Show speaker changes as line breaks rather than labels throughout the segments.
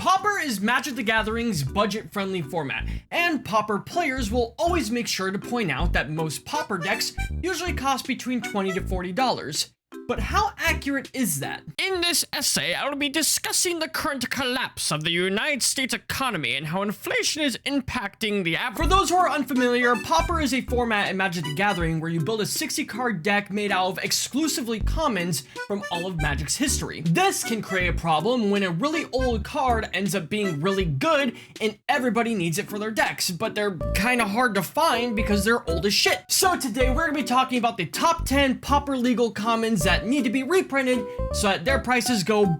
Pauper is Magic the Gathering's budget-friendly format, and Pauper players will always make sure to point out that most Pauper decks usually cost between $20 to $40. But how accurate is that?
In this essay, I will be discussing the current collapse of the United States economy and how inflation is impacting the average.
For those who are unfamiliar, Pauper is a format in Magic the Gathering where you build a 60-card deck made out of exclusively commons from all of Magic's history. This can create a problem when a really old card ends up being really good and everybody needs it for their decks, but they're kind of hard to find because they're old as shit. So today we're going to be talking about the top 10 Pauper legal commons that need to be reprinted so that their prices go.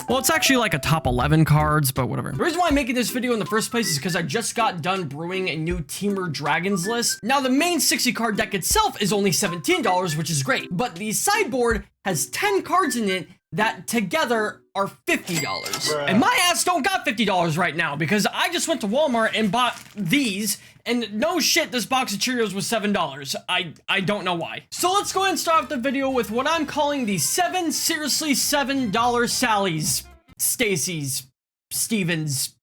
Well, it's actually like a top 11 cards, but whatever.
The reason why I'm making this video in the first place is because I just got done brewing a new Teamer Dragons list. Now, the main 60 card deck itself is only $17, which is great, but the sideboard has 10 cards in it that together are $50.
Bruh.
And my ass don't got $50 right now because I just went to Walmart and bought these, and no shit, this box of Cheerios was $7. I don't know why. So let's go ahead and start off the video with what I'm calling the 7 seriously $7 Sally's, Stacy's, Stevens,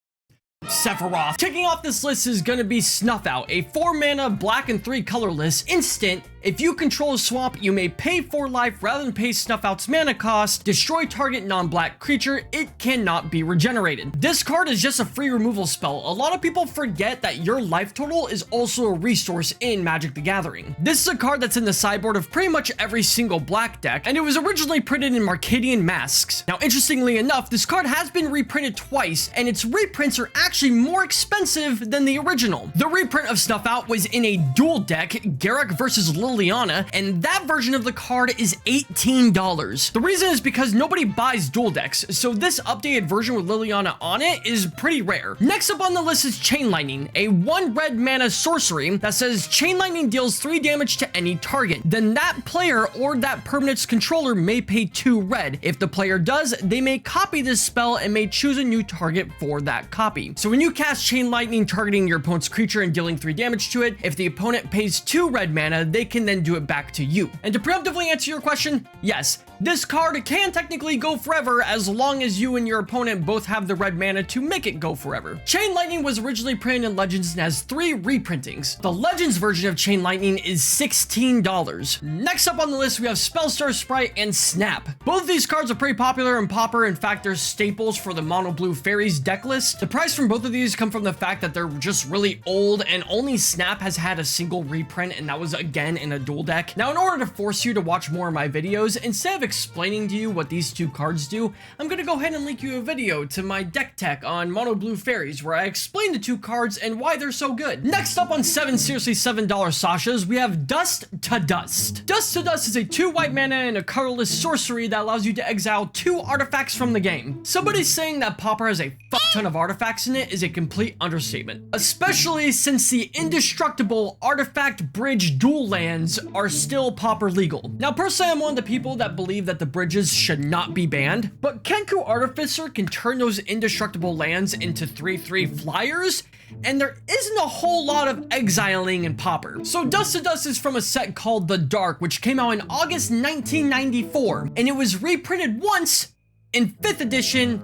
Sephiroth. Kicking off this list is going to be Snuff Out, a 4-mana black and 3 colorless instant. If you control a swamp, you may pay 4 life rather than pay Snuff Out's mana cost. Destroy target non-black creature. It cannot be regenerated. This card is just a free removal spell. A lot of people forget that your life total is also a resource in Magic the Gathering. This is a card that's in the sideboard of pretty much every single black deck, and it was originally printed in Marcadian Masks. Now, interestingly enough, this card has been reprinted twice, and its reprints are actually more expensive than the original. The reprint of Snuff Out was in a dual deck, Garruk versus Liliana, and that version of the card is $18. The reason is because nobody buys dual decks, so this updated version with Liliana on it is pretty rare. Next up on the list is Chain Lightning, a 1 red mana sorcery that says Chain Lightning deals 3 damage to any target. Then that player or that permanent's controller may pay 2 red. If the player does, they may copy this spell and may choose a new target for that copy. So when you cast Chain Lightning targeting your opponent's creature and dealing 3 damage to it, if the opponent pays 2 red mana, they can then do it back to you. And to preemptively answer your question, yes, this card can technically go forever as long as you and your opponent both have the red mana to make it go forever. Chain Lightning was originally printed in Legends and has 3 reprintings. The Legends version of Chain Lightning is $16. Next up on the list, we have Spellstar Sprite and Snap. Both of these cards are pretty popular in Pauper. In fact, they're staples for the Mono Blue Fairies deck list. The price from both of these come from the fact that they're just really old, and only Snap has had a single reprint, and that was again in a dual deck. Now, in order to force you to watch more of my videos, instead of explaining to you what these 2 cards do, I'm gonna go ahead and link you a video to my deck tech on Mono Blue Fairies where I explain the 2 cards and why they're so good. Next up on 7 seriously $7 Sashas, we have Dust to Dust. Dust to Dust is a 2 white mana and a colorless sorcery that allows you to exile 2 artifacts from the game. Somebody saying that Pauper has a fuck ton of artifacts in it is a complete understatement, especially since the indestructible artifact bridge dual lands are still Pauper legal. Now, personally, I'm one of the people that believe that the bridges should not be banned, but Kenku Artificer can turn those indestructible lands into 3/3 flyers, and there isn't a whole lot of exiling in Pauper. So Dust to Dust is from a set called The Dark, which came out in August 1994, and it was reprinted once in 5th edition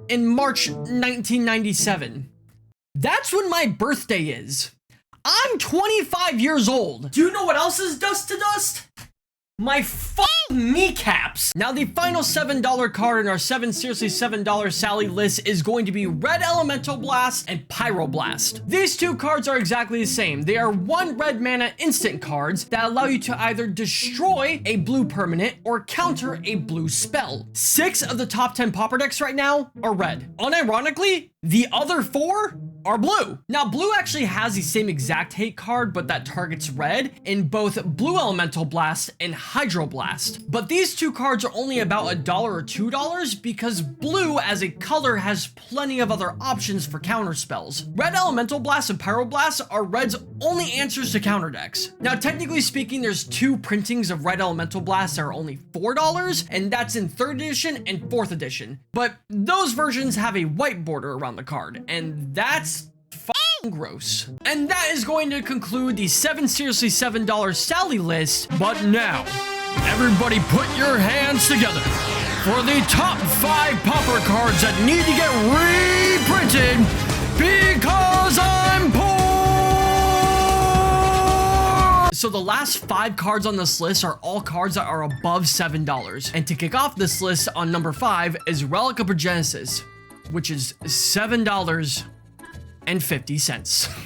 in March 1997. That's when my birthday is. I'm 25 years old. Do you know what else is Dust to Dust? My fucking kneecaps. Now, the final $7 card in our 7 seriously $7 Sally list is going to be Red Elemental Blast and Pyroblast. These 2 cards are exactly the same. They are 1 red mana instant cards that allow you to either destroy a blue permanent or counter a blue spell. 6 of the top 10 Pauper decks right now are red. Unironically, the other 4 are blue. Now, blue actually has the same exact hate card, but that targets red in both Blue Elemental Blast and Hydroblast. But these 2 cards are only about $1 or $2 because blue as a color has plenty of other options for counter spells. Red Elemental Blast and Pyroblast are red's only answers to counter decks. Now, technically speaking, there's 2 printings of Red Elemental Blast that are only $4, and that's in 3rd edition and 4th edition. But those versions have a white border around the card, and that's gross. And that is going to conclude the 7 seriously $7 Sally list. But now, everybody put your hands together for the top 5 Pauper cards that need to get So the last 5 cards on this list are all cards that are above $7. And to kick off this list on number 5 is Relic of Progenitus, which is $7.50.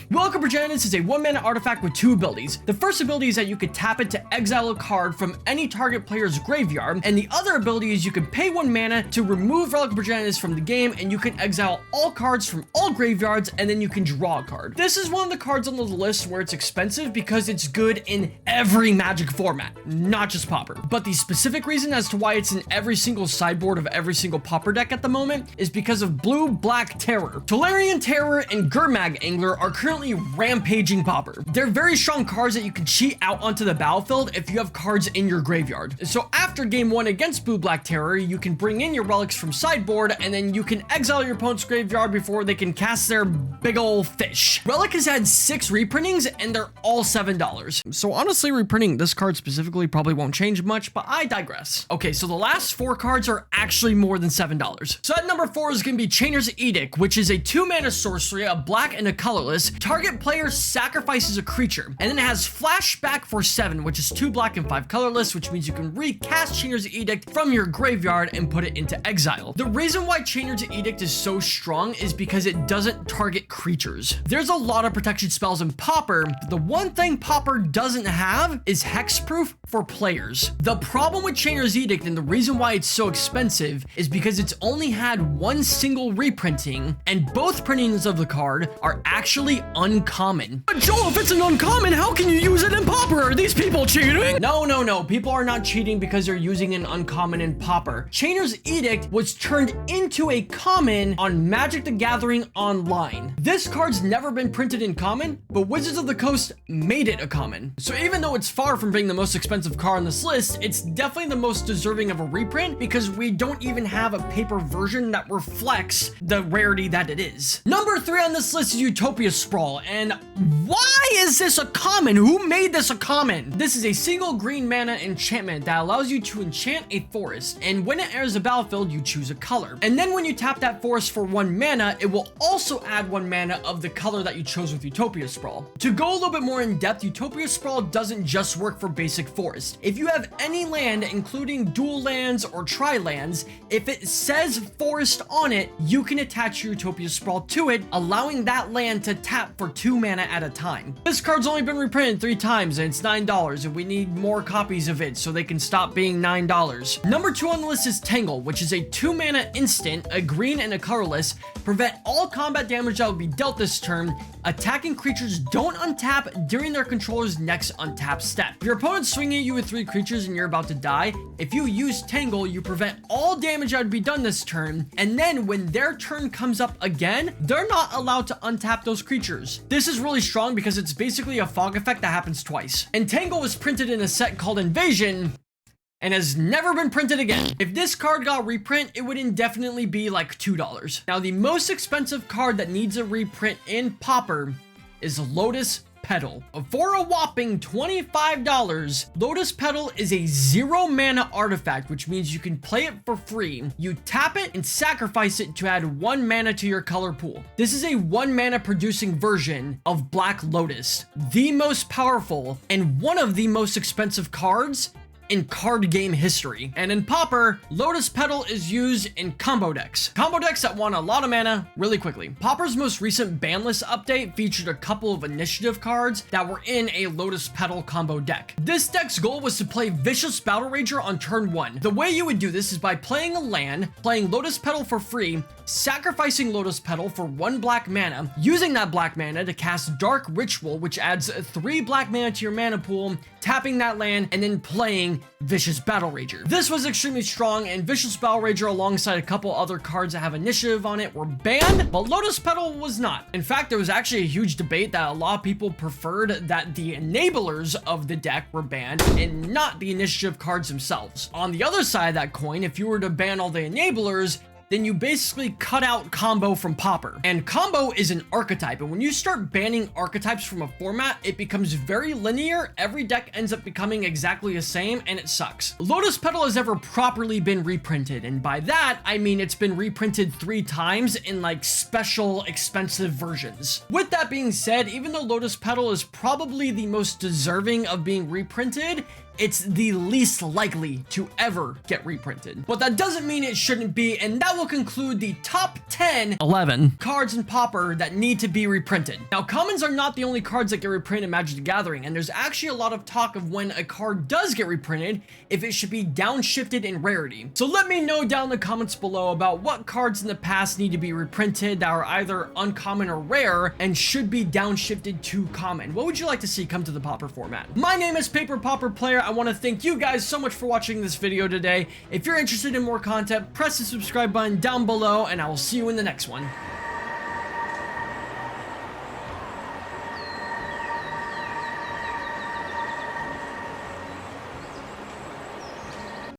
Relic of Progenitus is a 1-mana artifact with 2 abilities. The first ability is that you could tap it to exile a card from any target player's graveyard, and the other ability is you can pay 1 mana to remove Relic of Progenitus from the game, and you can exile all cards from all graveyards, and then you can draw a card. This is one of the cards on the list where it's expensive because it's good in every Magic format, not just Pauper. But the specific reason as to why it's in every single sideboard of every single Pauper deck at the moment is because of Blue-Black Terror. Tolarian Terror and Gurmag Angler are currently rampaging Pauper. They're very strong cards that you can cheat out onto the battlefield if you have cards in your graveyard. So after game 1 against Blue-Black Terror, you can bring in your relics from sideboard, and then you can exile your opponent's graveyard before they can cast their big ol' fish. Relic has had 6 reprintings, and they're all $7. So honestly, reprinting this card specifically probably won't change much, but I digress. Okay, so the last 4 cards are actually more than $7. So at number 4 is going to be Chainer's Edict, which is a 2-mana sorcery, a black and a colorless. Target player sacrifices a creature, and then it has flashback for 7, which is 2 black and 5 colorless, which means you can recast Chainer's Edict from your graveyard and put it into exile. The reason why Chainer's Edict is so strong is because it doesn't target creatures. There's a lot of protection spells in Pauper, but the one thing Pauper doesn't have is hexproof for players. The problem with Chainer's Edict and the reason why it's so expensive is because it's only had 1 single reprinting, and both printings of the card are actually uncommon. But Joel, if it's an uncommon, how can you use it in Pauper? Are these people cheating? No. People are not cheating because they're using an uncommon in Pauper. Chainer's Edict was turned into a common on Magic the Gathering Online. This card's never been printed in common, but Wizards of the Coast made it a common. So even though it's far from being the most expensive card on this list, it's definitely the most deserving of a reprint because we don't even have a paper version that reflects the rarity that it is. Number 3 on this list is Utopia Sprawl, and why is this a common? Who made this a common? This is a single green mana enchantment that allows you to enchant a forest, and when it enters the battlefield, you choose a color. And then when you tap that forest for 1 mana, it will also add 1 mana of the color that you chose with Utopia Sprawl. To go a little bit more in depth, Utopia Sprawl doesn't just work for basic forest. If you have any land, including dual lands or tri-lands, if it says forest on it, you can attach your Utopia Sprawl to it, allowing that land to tap for 2 mana at a time. This card's only been reprinted 3 times and it's $9, and we need more copies of it so they can stop being $9. Number 2 on the list is Tangle, which is a 2 mana instant, a green and a colorless. Prevent all combat damage that will be dealt this turn. Attacking creatures don't untap during their controller's next untap step. If your opponent's swinging at you with 3 creatures and you're about to die, if you use Tangle, you prevent all damage that would be done this turn, and then when their turn comes up again, they're not allowed to untap those creatures. This is really strong because it's basically a fog effect that happens twice. And Tangle was printed in a set called Invasion, and has never been printed again. If this card got reprint, it would indefinitely be like $2. Now, the most expensive card that needs a reprint in Pauper is Lotus Petal. For a whopping $25, Lotus Petal is a 0 mana artifact, which means you can play it for free. You tap it and sacrifice it to add 1 mana to your color pool. This is a 1 mana producing version of Black Lotus, the most powerful and one of the most expensive cards in card game history. And in Pauper, Lotus Petal is used in combo decks. Combo decks that want a lot of mana really quickly. Pauper's most recent ban list update featured a couple of initiative cards that were in a Lotus Petal combo deck. This deck's goal was to play Vicious Battle Rager on turn 1. The way you would do this is by playing a land, playing Lotus Petal for free, sacrificing Lotus Petal for 1 black mana, using that black mana to cast Dark Ritual, which adds 3 black mana to your mana pool, tapping that land, and then playing Vicious Battle Rager. This was extremely strong, and Vicious Battle Rager alongside a couple other cards that have initiative on it were banned, but Lotus Petal was not. In fact, there was actually a huge debate that a lot of people preferred that the enablers of the deck were banned and not the initiative cards themselves. On the other side of that coin, if you were to ban all the enablers, then you basically cut out combo from Pauper. And combo is an archetype, and when you start banning archetypes from a format, it becomes very linear. Every deck ends up becoming exactly the same, and it sucks. Lotus Petal has ever properly been reprinted, and by that, I mean it's been reprinted 3 times in like special expensive versions. With that being said, even though Lotus Petal is probably the most deserving of being reprinted, it's the least likely to ever get reprinted. But that doesn't mean it shouldn't be, and that will conclude the top 11 cards in Pauper that need to be reprinted. Now, commons are not the only cards that get reprinted in Magic the Gathering, and there's actually a lot of talk of when a card does get reprinted, if it should be downshifted in rarity. So let me know down in the comments below about what cards in the past need to be reprinted that are either uncommon or rare and should be downshifted to common. What would you like to see come to the Pauper format? My name is Paper Pauper Player. I want to thank you guys so much for watching this video today. If you're interested in more content, press the subscribe button down below, and I will see you in the next one.